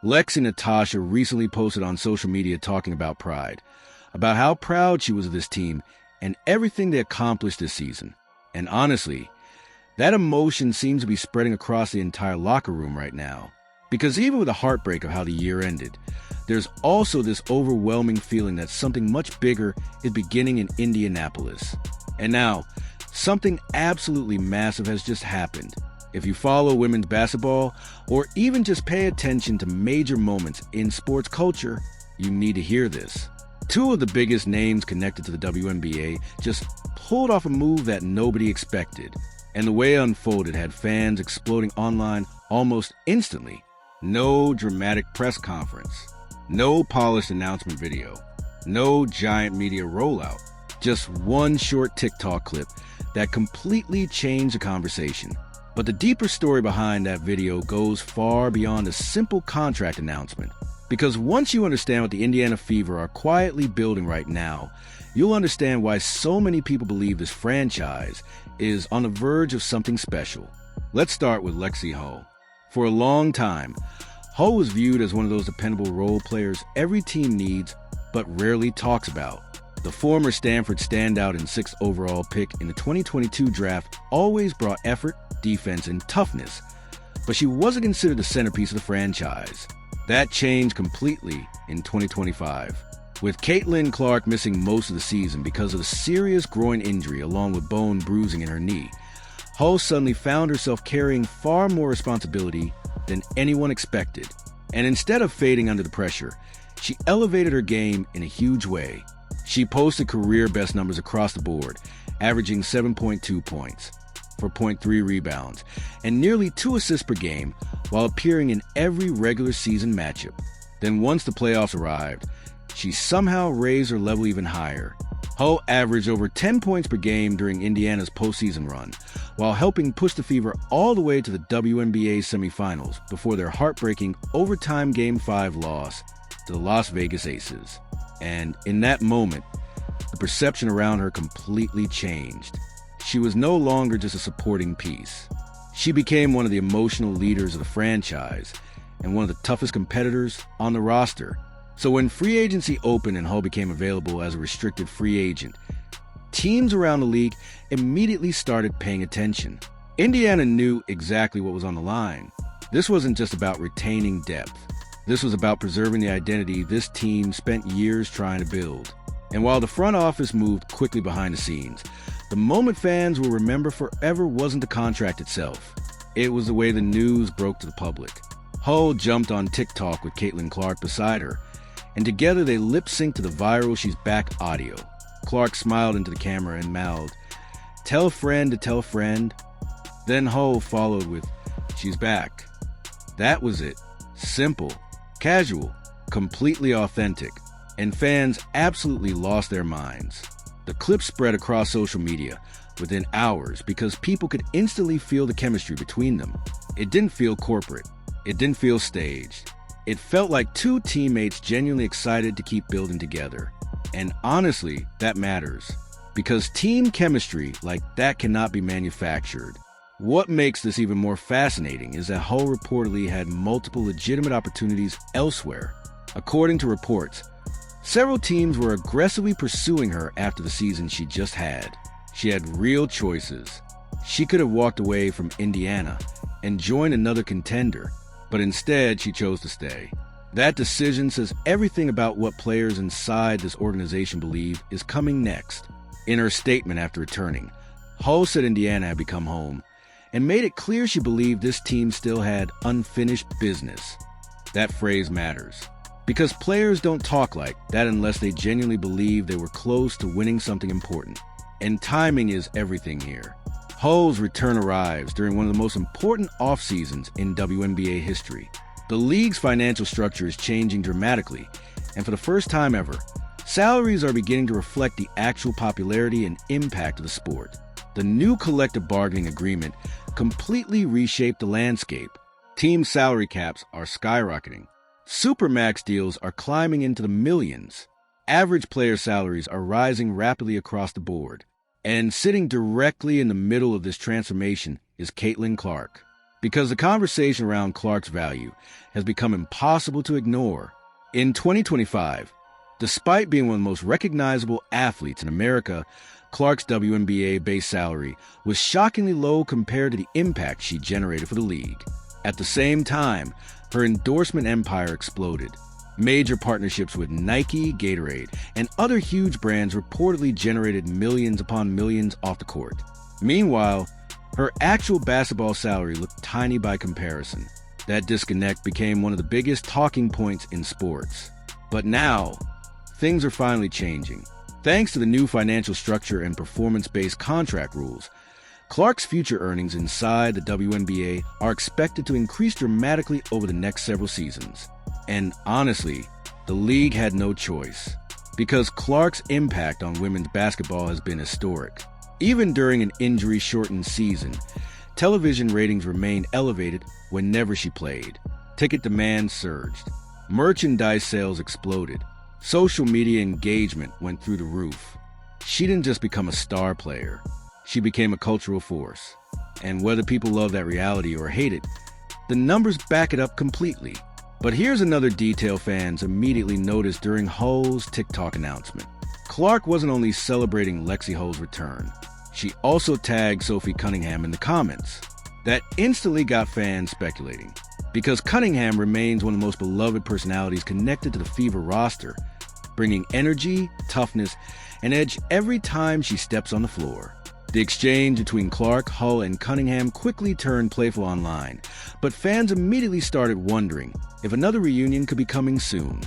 Lexie Natasha recently posted on social media talking about pride, about how proud she was of this team and everything they accomplished this season. And honestly, that emotion seems to be spreading across the entire locker room right now. Because even with the heartbreak of how the year ended, there's also this overwhelming feeling that something much bigger is beginning in Indianapolis. And now, something absolutely massive has just happened. If you follow women's basketball, or even just pay attention to major moments in sports culture, you need to hear this. Two of the biggest names connected to the WNBA just pulled off a move that nobody expected. And the way it unfolded had fans exploding online almost instantly. No dramatic press conference. No polished announcement video. No giant media rollout. Just one short TikTok clip that completely changed the conversation. But the deeper story behind that video goes far beyond a simple contract announcement. Because once you understand what the Indiana Fever are quietly building right now, you'll understand why so many people believe this franchise is on the verge of something special. Let's start with Lexie Hull. For a long time, Hull was viewed as one of those dependable role players every team needs but rarely talks about. The former Stanford standout and 6th overall pick in the 2022 draft always brought effort, defense, and toughness, but she wasn't considered the centerpiece of the franchise. That changed completely in 2025. With Caitlin Clark missing most of the season because of a serious groin injury along with bone bruising in her knee, Hull suddenly found herself carrying far more responsibility than anyone expected. And instead of fading under the pressure, she elevated her game in a huge way. She posted career-best numbers across the board, averaging 7.2 points, 4.3 rebounds, and nearly 2 assists per game while appearing in every regular season matchup. Then once the playoffs arrived, she somehow raised her level even higher. Hull averaged over 10 points per game during Indiana's postseason run, while helping push the Fever all the way to the WNBA semifinals before their heartbreaking overtime Game 5 loss to the Las Vegas Aces. And in that moment, the perception around her completely changed. She was no longer just a supporting piece. She became one of the emotional leaders of the franchise and one of the toughest competitors on the roster. So when free agency opened and Hull became available as a restricted free agent, teams around the league immediately started paying attention. Indiana knew exactly what was on the line. This wasn't just about retaining depth. This was about preserving the identity this team spent years trying to build. And while the front office moved quickly behind the scenes, the moment fans will remember forever wasn't the contract itself. It was the way the news broke to the public. Hull jumped on TikTok with Caitlin Clark beside her, and together they lip-synced to the viral "She's Back" audio. Clark smiled into the camera and mouthed, "Tell a friend to tell a friend." Then Hull followed with, "She's back." That was it. Simple, casual, completely authentic, and fans absolutely lost their minds. The clip spread across social media within hours because people could instantly feel the chemistry between them. It didn't feel corporate. It didn't feel staged. It felt like two teammates genuinely excited to keep building together. And honestly, that matters. Because team chemistry like that cannot be manufactured. What makes this even more fascinating is that Hull reportedly had multiple legitimate opportunities elsewhere. According to reports, several teams were aggressively pursuing her after the season she just had. She had real choices. She could have walked away from Indiana and joined another contender, but instead she chose to stay. That decision says everything about what players inside this organization believe is coming next. In her statement after returning, Hull said Indiana had become home and made it clear she believed this team still had unfinished business. That phrase matters, because players don't talk like that unless they genuinely believe they were close to winning something important. And timing is everything here. Hull's return arrives during one of the most important off-seasons in WNBA history. The league's financial structure is changing dramatically, and for the first time ever, salaries are beginning to reflect the actual popularity and impact of the sport. The new collective bargaining agreement completely reshaped the landscape. Team salary caps are skyrocketing. Supermax deals are climbing into the millions. Average player salaries are rising rapidly across the board. And sitting directly in the middle of this transformation is Caitlin Clark. because the conversation around Clark's value has become impossible to ignore. In 2025, despite being one of the most recognizable athletes in America, Clark's WNBA base salary was shockingly low compared to the impact she generated for the league. At the same time, her endorsement empire exploded. Major partnerships with Nike, Gatorade, and other huge brands reportedly generated millions upon millions off the court. Meanwhile, her actual basketball salary looked tiny by comparison. That disconnect became one of the biggest talking points in sports. But now, things are finally changing. Thanks to the new financial structure and performance-based contract rules, Clark's future earnings inside the WNBA are expected to increase dramatically over the next several seasons. And honestly, the league had no choice, because Clark's impact on women's basketball has been historic. Even during an injury-shortened season, television ratings remained elevated whenever she played. Ticket demand surged. Merchandise sales exploded. Social media engagement went through the roof. She didn't just become a star player. She became a cultural force. And whether people love that reality or hate it, the numbers back it up completely. But here's another detail fans immediately noticed during Hull's TikTok announcement. Clark wasn't only celebrating Lexie Hull's return, she also tagged Sophie Cunningham in the comments. That instantly got fans speculating, because Cunningham remains one of the most beloved personalities connected to the Fever roster, bringing energy, toughness, and edge every time she steps on the floor. The exchange between Clark, Hull, and Cunningham quickly turned playful online, but fans immediately started wondering if another reunion could be coming soon.